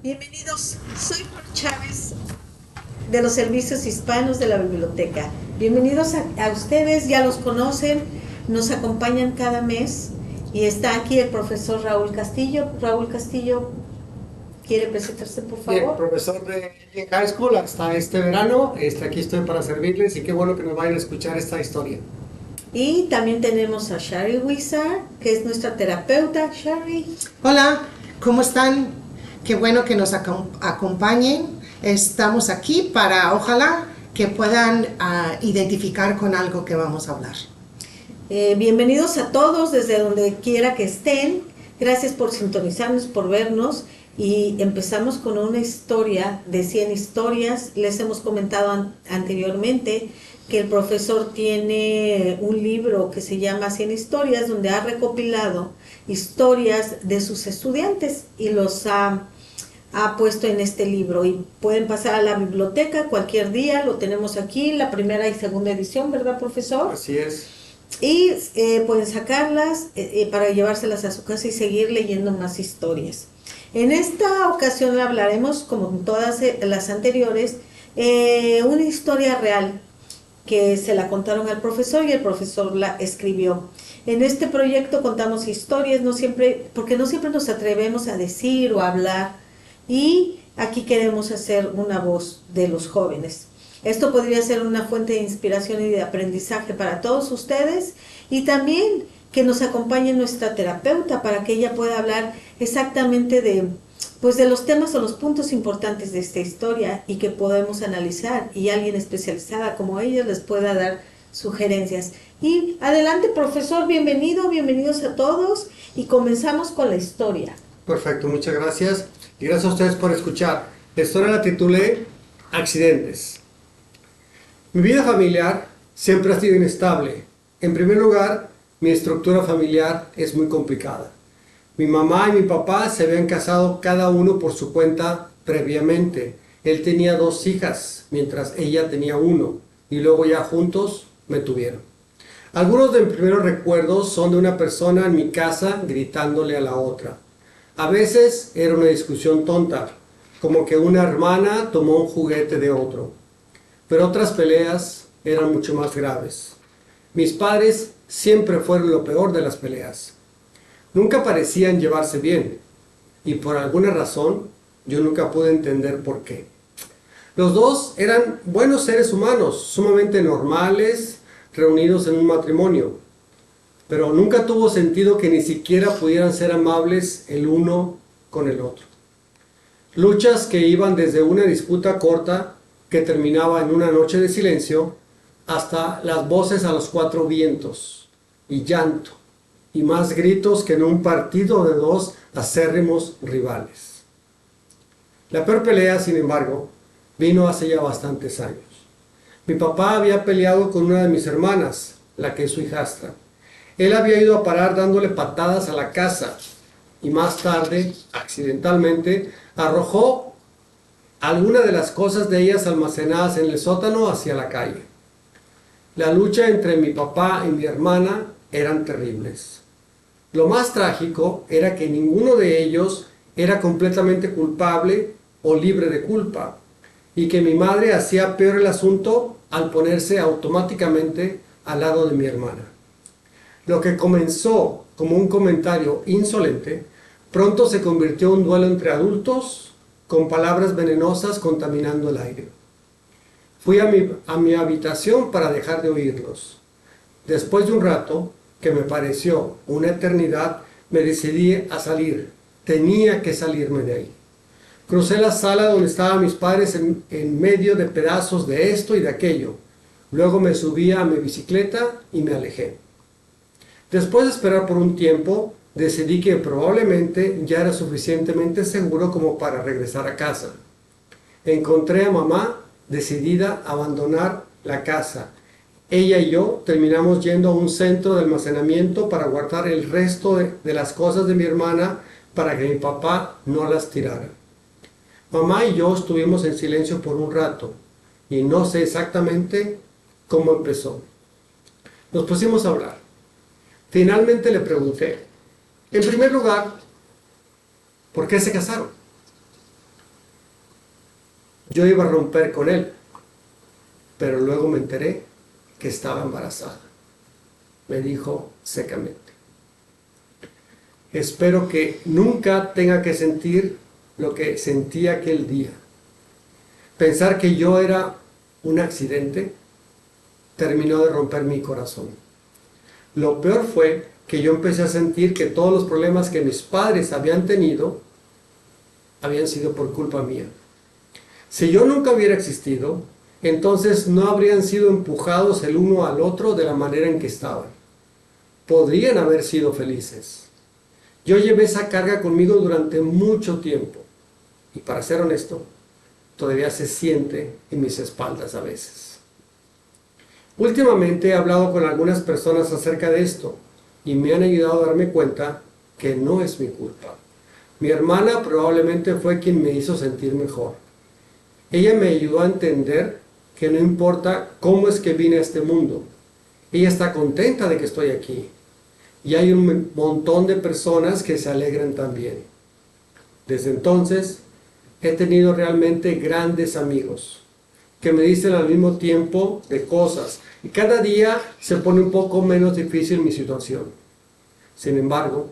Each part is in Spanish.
Bienvenidos, soy Flor Chávez de los Servicios Hispanos de la Biblioteca. Bienvenidos a ustedes, ya los conocen, nos acompañan cada mes y está aquí el profesor Raúl Castillo. Raúl Castillo, ¿quiere presentarse por favor? Bien, profesor de Indian High School hasta este verano. Aquí estoy para servirles y qué bueno que nos vayan a escuchar esta historia. Y también tenemos a Shari Wizard, que es nuestra terapeuta. Shari. Hola, ¿cómo están? Qué bueno que nos acompañen. Estamos aquí para, ojalá, que puedan identificar con algo que vamos a hablar. Bienvenidos a todos desde donde quiera que estén. Gracias por sintonizarnos, por vernos. Y empezamos con una historia de 100 historias. Les hemos comentado anteriormente que el profesor tiene un libro que se llama 100 historias, donde ha recopilado historias de sus estudiantes y los ha puesto en este libro. Y pueden pasar a la biblioteca cualquier día, lo tenemos aquí, la primera y segunda edición, ¿verdad, profesor? Así es. Y pueden sacarlas para llevárselas a su casa y seguir leyendo más historias. En esta ocasión hablaremos, como en todas las anteriores, una historia real que se la contaron al profesor y el profesor la escribió. En este proyecto contamos historias, porque no siempre nos atrevemos a decir o a hablar, y aquí queremos hacer una voz de los jóvenes. Esto podría ser una fuente de inspiración y de aprendizaje para todos ustedes, y también que nos acompañe nuestra terapeuta para que ella pueda hablar exactamente de los temas o los puntos importantes de esta historia y que podemos analizar, y alguien especializada como ella les pueda dar sugerencias. Y adelante, profesor, bienvenidos a todos, y comenzamos con la historia. Perfecto, muchas gracias. Y gracias a ustedes por escuchar. La historia la titulé Accidentes. Mi vida familiar siempre ha sido inestable. En primer lugar, mi estructura familiar es muy complicada. Mi mamá y mi papá se habían casado cada uno por su cuenta previamente. Él tenía 2 hijas, mientras ella tenía 1, y luego ya juntos me tuvieron. Algunos de mis primeros recuerdos son de una persona en mi casa gritándole a la otra. A veces era una discusión tonta, como que una hermana tomó un juguete de otro. Pero otras peleas eran mucho más graves. Mis padres siempre fueron lo peor de las peleas. Nunca parecían llevarse bien, y por alguna razón yo nunca pude entender por qué. Los dos eran buenos seres humanos, sumamente normales, reunidos en un matrimonio, pero nunca tuvo sentido que ni siquiera pudieran ser amables el uno con el otro. Luchas que iban desde una disputa corta que terminaba en una noche de silencio hasta las voces a los 4 vientos y llanto y más gritos que en un partido de 2 acérrimos rivales. La peor pelea, sin embargo, vino hace ya bastantes años. Mi papá había peleado con una de mis hermanas, la que es su hijastra. Él había ido a parar dándole patadas a la casa y más tarde, accidentalmente, arrojó alguna de las cosas de ellas almacenadas en el sótano hacia la calle. La lucha entre mi papá y mi hermana eran terribles. Lo más trágico era que ninguno de ellos era completamente culpable o libre de culpa, y que mi madre hacía peor el asunto al ponerse automáticamente al lado de mi hermana. Lo que comenzó como un comentario insolente, pronto se convirtió en un duelo entre adultos con palabras venenosas contaminando el aire. Fui a mi habitación para dejar de oírlos. Después de un rato, que me pareció una eternidad, me decidí a salir. Tenía que salirme de ahí. Crucé la sala donde estaban mis padres en medio de pedazos de esto y de aquello. Luego me subí a mi bicicleta y me alejé. Después de esperar por un tiempo, decidí que probablemente ya era suficientemente seguro como para regresar a casa. Encontré a mamá decidida a abandonar la casa. Ella y yo terminamos yendo a un centro de almacenamiento para guardar el resto de las cosas de mi hermana para que mi papá no las tirara. Mamá y yo estuvimos en silencio por un rato y no sé exactamente cómo empezó. Nos pusimos a hablar. Finalmente le pregunté, en primer lugar, ¿por qué se casaron? yo iba a romper con él, pero luego me enteré que estaba embarazada. Me dijo secamente. Espero que nunca tenga que sentir lo que sentí aquel día. Pensar que yo era un accidente terminó de romper mi corazón. Lo peor fue que yo empecé a sentir que todos los problemas que mis padres habían tenido habían sido por culpa mía. Si yo nunca hubiera existido, entonces no habrían sido empujados el uno al otro de la manera en que estaban. Podrían haber sido felices. Yo llevé esa carga conmigo durante mucho tiempo. Y para ser honesto, todavía se siente en mis espaldas a veces. Últimamente he hablado con algunas personas acerca de esto y me han ayudado a darme cuenta que no es mi culpa. Mi hermana probablemente fue quien me hizo sentir mejor. Ella me ayudó a entender que no importa cómo es que vine a este mundo. Ella está contenta de que estoy aquí. Y hay un montón de personas que se alegran también. Desde entonces, he tenido realmente grandes amigos que me dicen al mismo tiempo de cosas. Y cada día se pone un poco menos difícil mi situación. Sin embargo,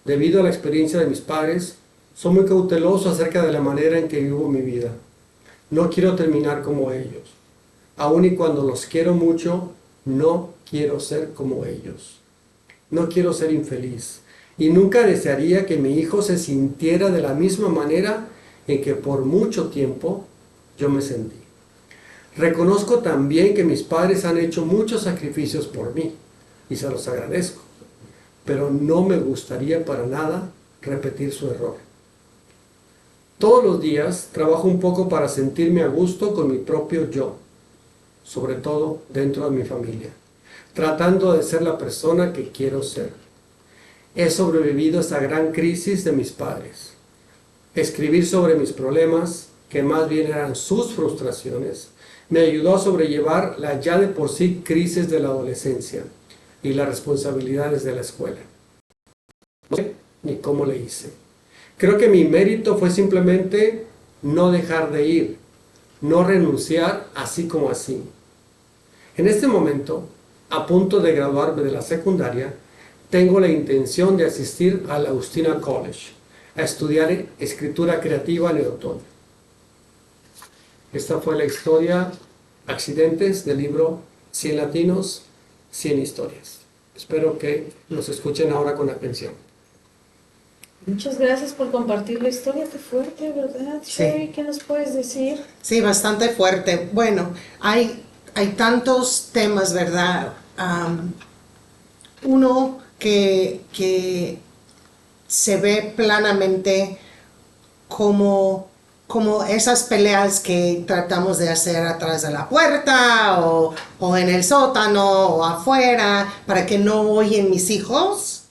debido a la experiencia de mis padres, soy muy cauteloso acerca de la manera en que vivo mi vida. No quiero terminar como ellos. Aun y cuando los quiero mucho, no quiero ser como ellos. No quiero ser infeliz. Y nunca desearía que mi hijo se sintiera de la misma manera en que por mucho tiempo yo me sentí. Reconozco también que mis padres han hecho muchos sacrificios por mí y se los agradezco. Pero no me gustaría para nada repetir su error. Todos los días trabajo un poco para sentirme a gusto con mi propio yo, sobre todo dentro de mi familia, tratando de ser la persona que quiero ser. He sobrevivido a esta gran crisis de mis padres. Escribir sobre mis problemas, que más bien eran sus frustraciones, me ayudó a sobrellevar la ya de por sí crisis de la adolescencia y las responsabilidades de la escuela. No sé ni cómo le hice. Creo que mi mérito fue simplemente no dejar de ir, no renunciar así como así. En este momento, a punto de graduarme de la secundaria, tengo la intención de asistir al Augustana College a estudiar escritura creativa en el otoño. Esta fue la historia Accidentes del libro 100 latinos, 100 historias. Espero que nos escuchen ahora con atención. Muchas gracias por compartir la historia, qué fuerte, ¿verdad? Sí. Sherry, ¿qué nos puedes decir? Sí, bastante fuerte. Bueno, hay tantos temas, ¿verdad? Uno que se ve planamente como esas peleas que tratamos de hacer atrás de la puerta o en el sótano o afuera para que no oyen mis hijos,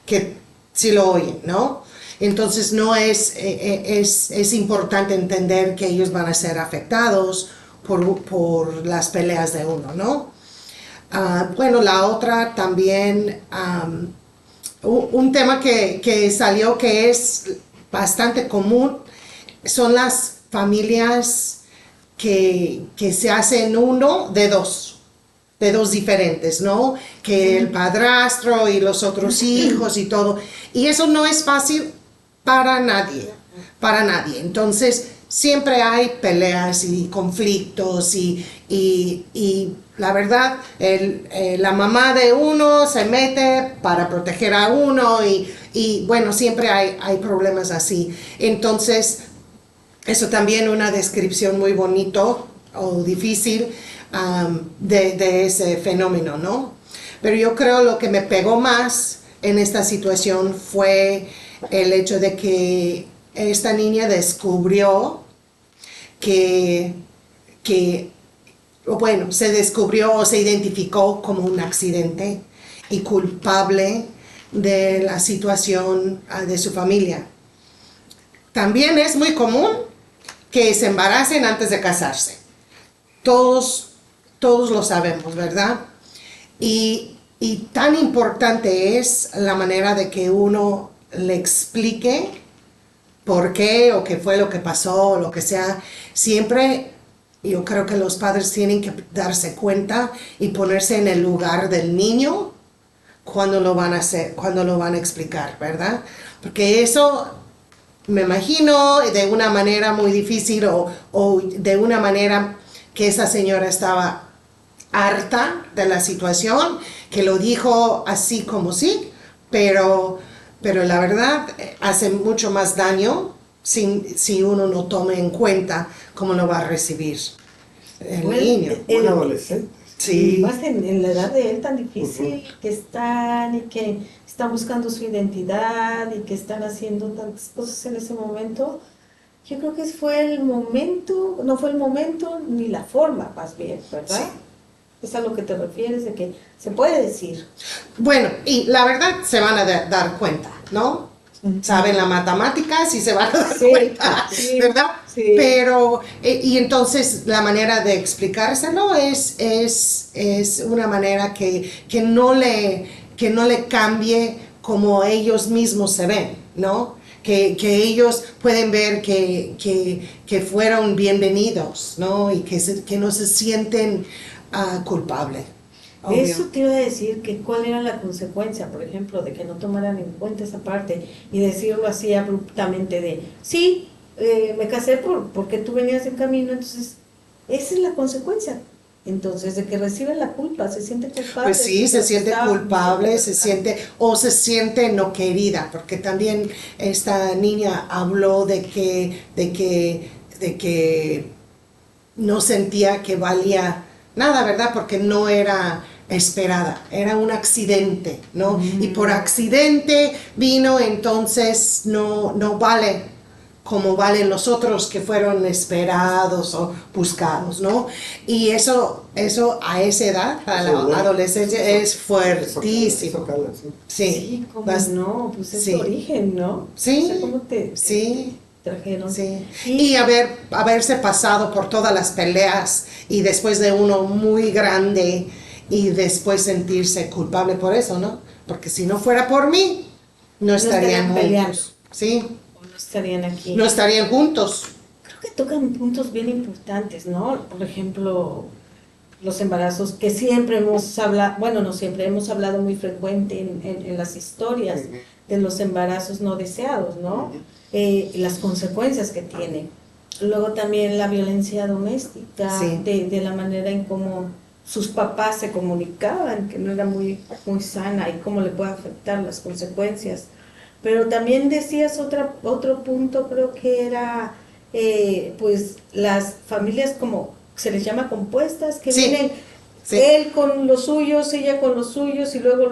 que sí lo oyen, ¿no? Entonces no es importante entender que ellos van a ser afectados por las peleas de uno, ¿no? Bueno, la otra también, un tema que salió que es bastante común, son las familias que se hacen uno de dos diferentes, ¿no? Que el padrastro y los otros hijos y todo. Y eso no es fácil para nadie. Entonces, siempre hay peleas y conflictos y la verdad, la mamá de uno se mete para proteger a uno y bueno, siempre hay problemas así. Entonces, eso también una descripción muy bonito o difícil de ese fenómeno, ¿no? Pero yo creo lo que me pegó más en esta situación fue el hecho de que esta niña descubrió bueno, se descubrió o se identificó como un accidente y culpable de la situación de su familia. También es muy común que se embaracen antes de casarse. Todos lo sabemos, ¿verdad? Y tan importante es la manera de que uno le explique por qué o qué fue lo que pasó o lo que sea. Siempre yo creo que los padres tienen que darse cuenta y ponerse en el lugar del niño cuando lo van a hacer, cuando lo van a explicar, ¿verdad? Porque eso me imagino de una manera muy difícil o de una manera que esa señora estaba harta de la situación, que lo dijo así como sí, pero la verdad hace mucho más daño si uno no toma en cuenta cómo lo va a recibir el Bueno, niño. Un adolescente. Y Sí, más en la edad de él tan difícil que están y que están buscando su identidad y que están haciendo tantas cosas en ese momento, yo creo que fue el momento, no fue el momento ni la forma, más bien, ¿verdad? Sí. Es a lo que te refieres, de que se puede decir. bueno, y la verdad se van a dar cuenta, ¿no? Saben la matemática, sí se van a dar Sí, cuenta, sí, ¿verdad? sí. Pero, y entonces la manera de explicárselo es una manera que no le cambie como ellos mismos se ven, ¿no? Que ellos pueden ver que fueron bienvenidos, ¿no? Y que no se sienten culpables. De eso te iba a decir que cuál era la consecuencia, por ejemplo, de que no tomaran en cuenta esa parte y decirlo así abruptamente de, sí, me casé porque tú venías en camino, entonces esa es la consecuencia. Entonces, de que reciben la culpa, se siente culpable. Pues sí, se siente culpable, se siente no querida, porque también esta niña habló de que no sentía que valía nada, ¿verdad? Porque no era esperada, era un accidente, ¿no? Y por accidente vino, entonces no vale como valen los otros que fueron esperados o buscados, ¿no? Y eso a esa edad, a la adolescencia, es fuertísimo. Eso cala, sí. Sí, Sí, cómo no, pues es sí. tu origen, ¿no? Sí, O sea, ¿cómo te sí. trajeron? Sí. Y Y haberse pasado por todas las peleas y después de uno muy grande y después sentirse culpable por eso, ¿no? Porque si no fuera por mí, no estarían peleando, juntos. Sí, o no estarían aquí. no estarían juntos. Creo que tocan puntos bien importantes, ¿no? Por ejemplo, los embarazos que siempre hemos hablado, bueno, no siempre, hemos hablado muy frecuente en las historias de los embarazos no deseados, ¿no? Las consecuencias que tiene. Luego también la violencia doméstica, Sí. de la manera en cómo sus papás se comunicaban, que no era muy sana, y cómo le puede afectar las consecuencias. Pero también decías otro punto, creo que era, pues, las familias como se les llama compuestas, que Sí, vienen sí. él con los suyos, ella con los suyos, y luego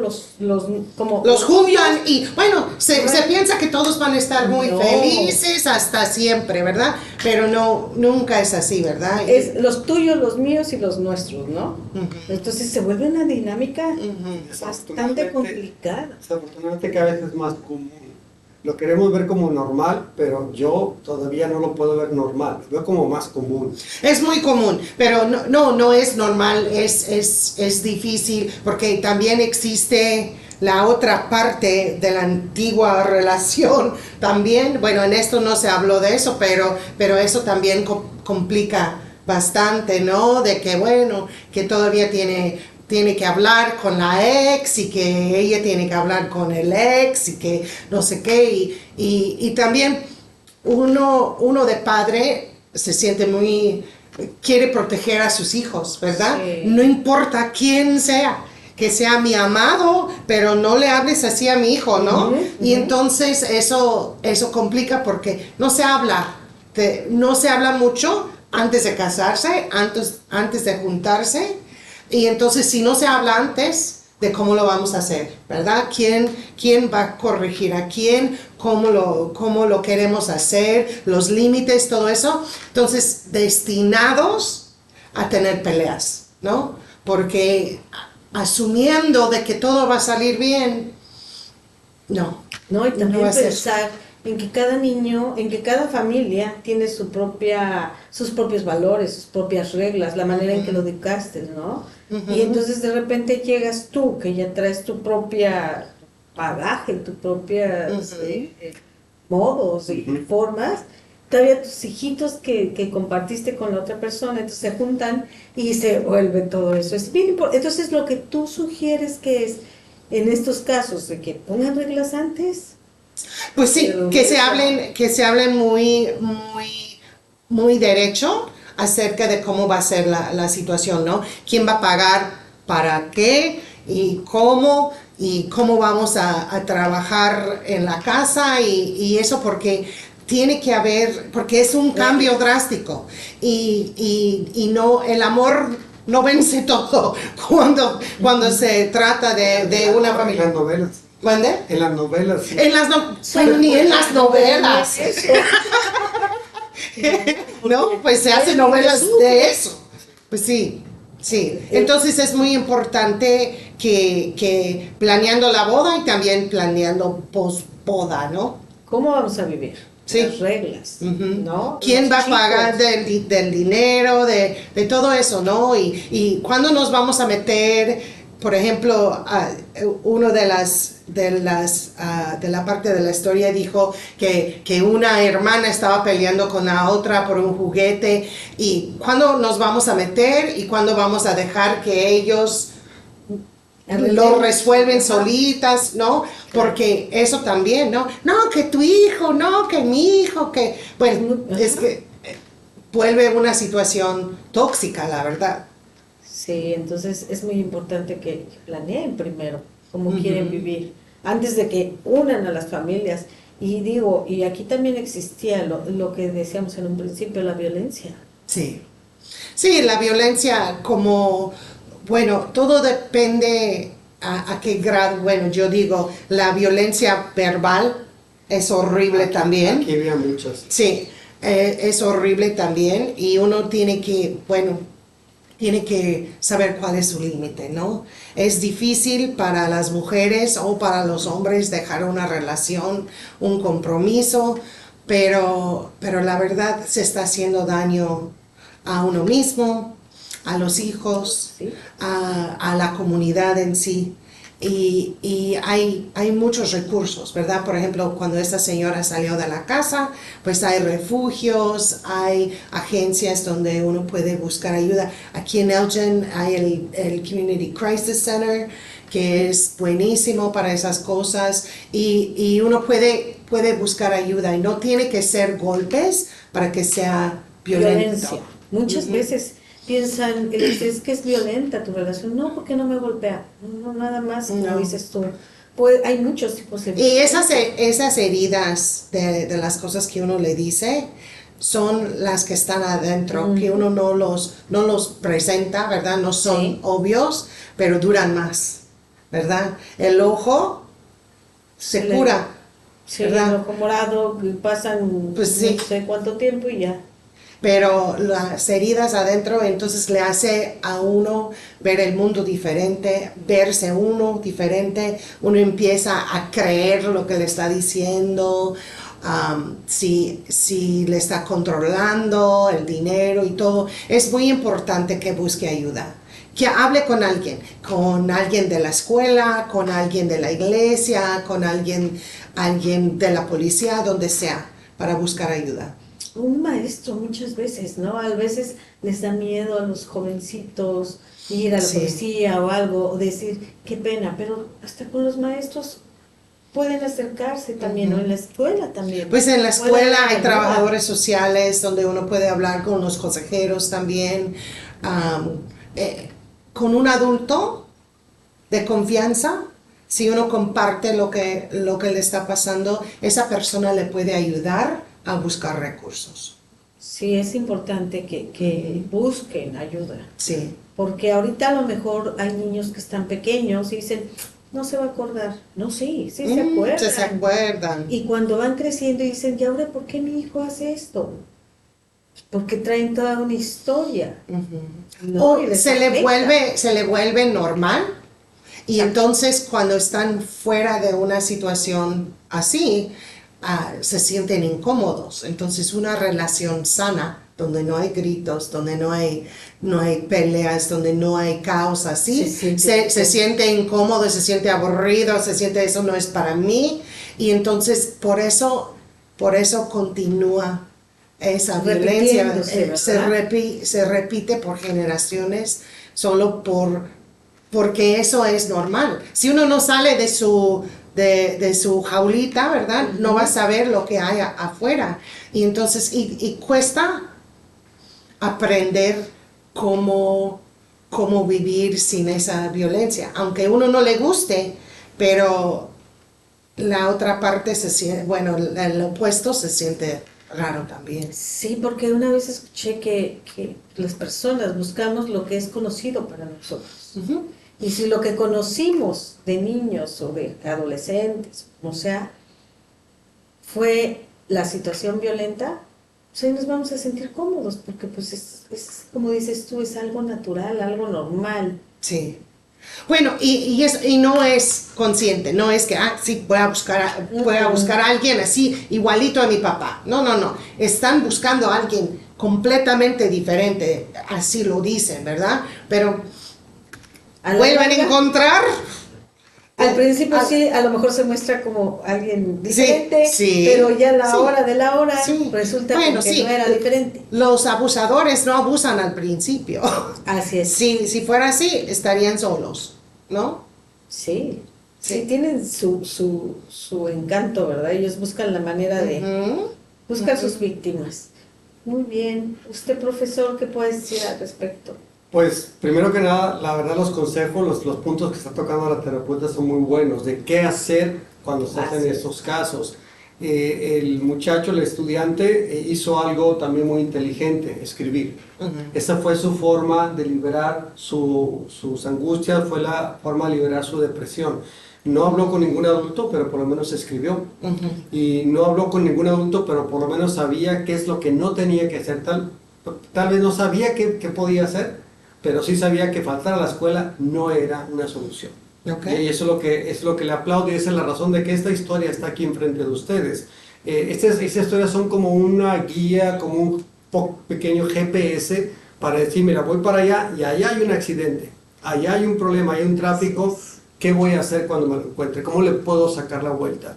como Los juntan suyos. y bueno, se piensa que todos van a estar muy No. felices hasta siempre, ¿verdad? Pero no, nunca es así, ¿verdad? Es los tuyos, los míos y los nuestros, ¿no? Ujú. Entonces se vuelve una dinámica Ujú. bastante complicada. Desafortunadamente cada vez es más común. Lo queremos ver como normal, pero yo todavía no lo puedo ver normal. Lo veo como más común. Es muy común, pero no es normal, es difícil, porque también existe la otra parte de la antigua relación también. Bueno, en esto no se habló de eso, pero eso también complica bastante, ¿no? De que, bueno, que todavía tiene que hablar con la ex y que ella tiene que hablar con el ex y que no sé qué. Y también uno de padre se siente quiere proteger a sus hijos, ¿verdad? Sí. No importa quién sea, que sea mi amado, pero no le hables así a mi hijo, ¿no? Ujú, Y ujú. entonces eso complica porque no se habla mucho antes de casarse, antes de juntarse. Y entonces si no se habla antes de cómo lo vamos a hacer, ¿verdad? ¿Quién va a corregir a quién? ¿Cómo lo queremos hacer? Los límites, todo eso. Entonces, destinados a tener peleas, ¿no? Porque asumiendo de que todo va a salir bien, no. ¿No? Y también va a ser. pensar en que cada niño, en que cada familia tiene sus propios valores, sus propias reglas, la manera en que lo educaste, ¿no? Ujú. Y entonces de repente llegas tú, que ya traes tu propia bagaje, tu propia Ujú. modos y Ujú. formas, todavía tus hijitos que compartiste con la otra persona, entonces se juntan y se vuelve todo eso. Es bien entonces lo que tú sugieres que es, en estos casos, de que pongan reglas antes. Pues sí, Pero que se hablen muy derecho acerca de cómo va a ser la situación, ¿no? ¿Quién va a pagar para qué y cómo vamos a trabajar en la casa y eso porque tiene que haber, porque es un cambio drástico y no, el amor no vence todo cuando se trata de una En familia. las novelas. ¿Mande? En las novelas. Sí. En las bueno, ni en las novelas. Eso. No, pues se hacen novelas de eso. Pues sí, sí. Entonces es muy importante que planeando la boda y también planeando posboda, ¿no? ¿Cómo vamos a vivir? Sí. Las reglas, Ujú. ¿no? ¿Quién Los va a chicos. pagar del dinero, de todo eso, ¿no? Y cuándo nos vamos a meter, por ejemplo, uno de la parte de la historia dijo que una hermana estaba peleando con la otra por un juguete y cuándo nos vamos a meter y cuándo vamos a dejar que ellos lo resuelven solitas, ¿no? Porque eso también, ¿no? No, que tu hijo, no, que mi hijo, que... Bueno, es que vuelve una situación tóxica, la verdad. Sí, entonces es muy importante que planeen primero cómo Ujú. quieren vivir, antes de que unan a las familias. Y digo, y aquí también existía lo que decíamos en un principio, la violencia. Sí. Sí, la violencia como, bueno, todo depende a qué grado, bueno, yo digo, la violencia verbal es horrible también. Aquí había muchas. Sí, es horrible también y uno tiene que, bueno, tiene que saber cuál es su límite, ¿no? Es difícil para las mujeres o para los hombres dejar una relación, un compromiso, pero la verdad se está haciendo daño a uno mismo, a los hijos, ¿Sí? a la comunidad en sí. Y hay muchos recursos, ¿verdad? Por ejemplo, cuando esta señora salió de la casa, pues hay refugios, hay agencias donde uno puede buscar ayuda. Aquí en Elgin hay el Community Crisis Center, que es buenísimo para esas cosas y uno puede buscar ayuda y no tiene que ser golpes para que sea violento. Violencia. Muchas veces piensan, es que es violenta tu relación. No, porque no me golpea. No, nada más, como No. dices tú. Pues hay muchos tipos de Y violencia. esas heridas de las cosas que uno le dice son las que están adentro, que uno no los presenta, ¿verdad? No son Sí. obvios, pero duran más, ¿verdad? El ojo se Le- cura, Sí, ¿verdad? el ojo morado, que pasan Pues sí. no sé cuánto tiempo y ya. pero las heridas adentro entonces le hace a uno ver el mundo diferente, verse uno diferente, uno empieza a creer lo que le está diciendo, si le está controlando el dinero y todo. Es muy importante que busque ayuda, que hable con alguien de la escuela, con alguien de la iglesia, con alguien de la policía, donde sea, para buscar ayuda. Un maestro muchas veces, ¿no? A veces les da miedo a los jovencitos ir a la Sí. policía o algo, o decir, qué pena, pero hasta con los maestros pueden acercarse también, o en la escuela también. Pues en la Pueden escuela hay ayudar. trabajadores sociales donde uno puede hablar con los consejeros también. Am, con un adulto de confianza, si uno comparte lo que le está pasando, esa persona le puede ayudar a buscar recursos. Sí, es importante que busquen ayuda, Sí. porque ahorita a lo mejor hay niños que están pequeños y dicen, no se va a acordar. No, sí, sí se acuerdan. Se acuerdan. Y cuando van creciendo y dicen, ¿y ahora por qué mi hijo hace esto? Porque traen toda una historia. ¿no? O Y les se le afecta. vuelve normal y entonces cuando están fuera de una situación así, se sienten incómodos. Entonces una relación sana, donde no hay gritos, donde no hay peleas, donde no hay caos así, se siente incómodo, se siente aburrido, se siente eso no es para mí y entonces por eso por eso continúa esa violencia, Repitiéndose, se repite por generaciones solo porque eso es normal. Si uno no sale de su jaulita, ¿verdad? No va a saber lo que hay afuera. Y entonces, y cuesta aprender cómo vivir sin esa violencia, aunque uno no le guste, pero la otra parte se siente, bueno, el opuesto se siente raro también. Sí, porque una vez escuché que las personas buscamos lo que es conocido para nosotros. Ujú. Y si lo que conocimos de niños o de adolescentes, o sea, fue la situación violenta, pues ahí nos vamos a sentir cómodos, porque pues es como dices tú, es algo natural, algo normal. Sí. Bueno, y no es consciente, no es que, sí, voy a buscar a alguien así, igualito a mi papá. No, no, no. Están buscando a alguien completamente diferente, así lo dicen, ¿verdad? Pero A la vuelven a larga, encontrar. al principio Ah, sí, a lo mejor se muestra como alguien sí, diferente, sí, pero ya a la sí, hora de la hora sí. resulta Bueno, que sí, no era diferente. los abusadores no abusan al principio. Así es. Si fuera así, estarían solos, ¿no? Sí, Sí. sí, tienen su encanto, ¿verdad? Ellos buscan la manera de Ujú. buscar sus víctimas. Muy bien. Usted, profesor, ¿qué puede decir al respecto? Pues, primero que nada, la verdad, los consejos, los puntos que está tocando la terapeuta son muy buenos, de qué hacer cuando se hacen Así es. estos casos. El muchacho, el estudiante, hizo algo también muy inteligente, escribir. Ujú. Esa fue su forma de liberar sus angustias, fue la forma de liberar su depresión. No habló con ningún adulto, pero por lo menos escribió. Ujú. Y no habló con ningún adulto, pero por lo menos sabía qué es lo que no tenía que hacer. Tal vez no sabía qué podía hacer, pero sí sabía que faltar a la escuela no era una solución. Ok. Y eso es lo que le aplaudo, y esa es la razón de que esta historia está aquí enfrente de ustedes. Estas historias son como una guía, como un pequeño GPS para decir, mira, voy para allá y allá hay un accidente, allá hay un problema, hay un tráfico, ¿qué voy a hacer cuando me lo encuentre? ¿Cómo le puedo sacar la vuelta?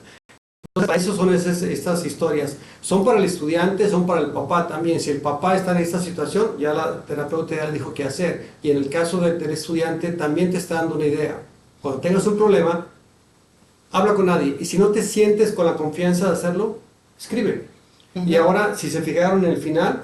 Para eso son estas historias. Son para el estudiante, son para el papá también. Si el papá está en esta situación, ya la terapeuta ya le dijo qué hacer. Y en el caso del estudiante, también te está dando una idea. Cuando tengas un problema, habla con nadie. Y si no te sientes con la confianza de hacerlo, escribe. Y ahora, si se fijaron en el final,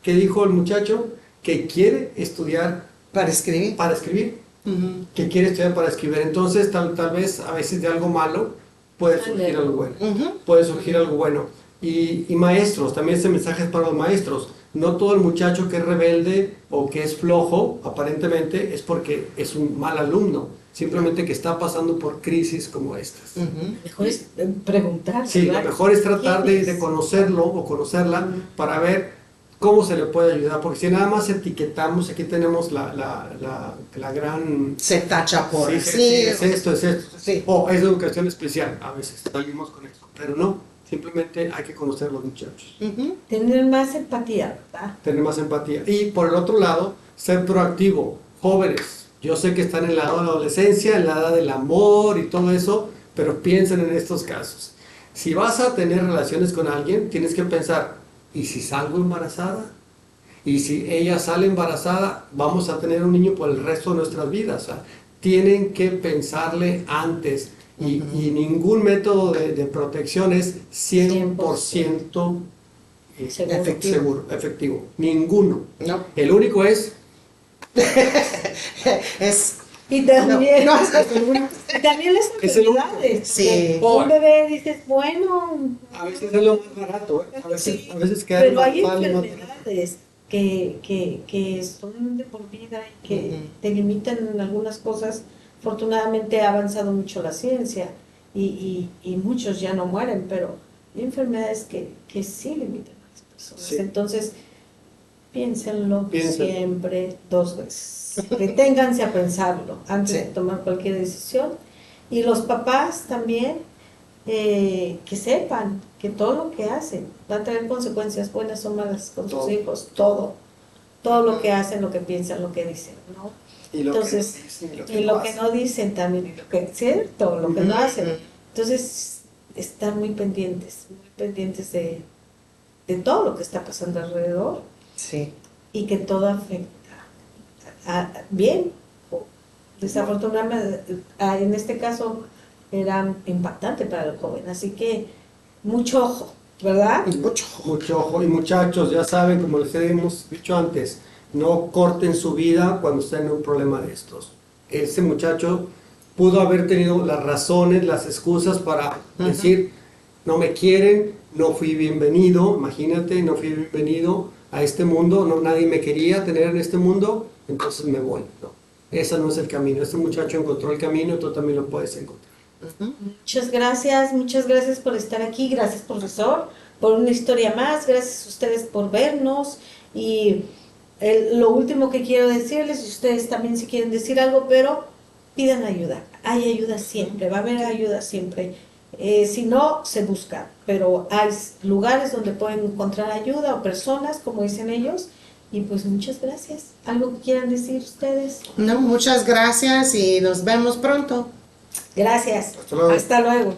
¿qué dijo el muchacho? Que quiere estudiar Para escribir. para escribir. Ujú. Que quiere estudiar para escribir. Entonces, tal vez a veces de algo malo puede surgir algo bueno. Ujú. Puede surgir algo bueno. Y maestros, también este mensaje es para los maestros. No todo el muchacho que es rebelde o que es flojo, aparentemente, es porque es un mal alumno. Simplemente que está pasando por crisis como estas. Ujú. Mejor es preguntar, Sí, lo ¿verdad? mejor es tratar ¿Quién de es? conocerlo o conocerla para ver cómo se le puede ayudar. Porque si nada más etiquetamos, aquí tenemos la gran... Se tacha por Sí, sí, sí, es esto, es esto. Sí. O es educación especial, a veces salimos con esto. Pero no, simplemente hay que conocer a los muchachos, Ujú. Tener más empatía, ¿verdad? tener más empatía. Y por el otro lado, ser proactivo. Jóvenes, yo sé que están en la edad de la adolescencia, en la edad del amor y todo eso, pero piensen en estos casos. Si vas a tener relaciones con alguien, tienes que pensar, ¿y si salgo embarazada? Y si ella sale embarazada, vamos a tener un niño por el resto de nuestras vidas. O sea, tienen que pensarle antes. Y ningún método de protección es 100% Seguro. efectivo. Ninguno. No. El único es, Es. Y también, No, y también las Es el único. enfermedades. Sí. Un bebé dices, bueno, a veces es lo más barato, ¿eh? Sí. A veces queda pero hay mal y no- enfermedades que son de por vida y que Ujú. te limitan en algunas cosas. Afortunadamente ha avanzado mucho la ciencia y muchos ya no mueren, pero hay enfermedades que sí limitan a las personas. Sí. Entonces, piénsenlo Piénsenlo. siempre 2 veces. Deténganse a pensarlo antes Sí. de tomar cualquier decisión. Y los papás también, que sepan que todo lo que hacen va a tener consecuencias buenas o malas con sus Todo. hijos, todo lo que hacen, lo que piensan, lo que dicen, ¿no? Y lo Entonces, que no dicen, y lo que y no lo que hacen. no dicen también, y lo que es cierto, lo que no Ujú. hacen. Entonces, estar muy pendientes pendientes de todo lo que está pasando alrededor Sí. y que todo afecta bien. Desafortunadamente, en este caso era impactante para el joven, así que mucho ojo, ¿verdad? Mucho ojo. Y muchachos, ya saben, como les hemos dicho antes, no corten su vida cuando estén en un problema de estos. Ese muchacho pudo haber tenido las razones, las excusas para decir, no me quieren, no fui bienvenido, imagínate, no fui bienvenido a este mundo, no, nadie me quería tener en este mundo, entonces me voy. No, ese no es el camino. Este muchacho encontró el camino, tú también lo puedes encontrar. Muchas gracias por estar aquí, gracias profesor, por una historia más, gracias a ustedes por vernos y lo último que quiero decirles, y ustedes también si quieren decir algo, pero pidan ayuda, hay ayuda siempre, va a haber ayuda siempre. Si no, se busca, pero hay lugares donde pueden encontrar ayuda o personas, como dicen ellos, y pues muchas gracias. ¿Algo que quieran decir ustedes? No, muchas gracias y nos vemos pronto. Gracias. Hasta luego. Hasta luego.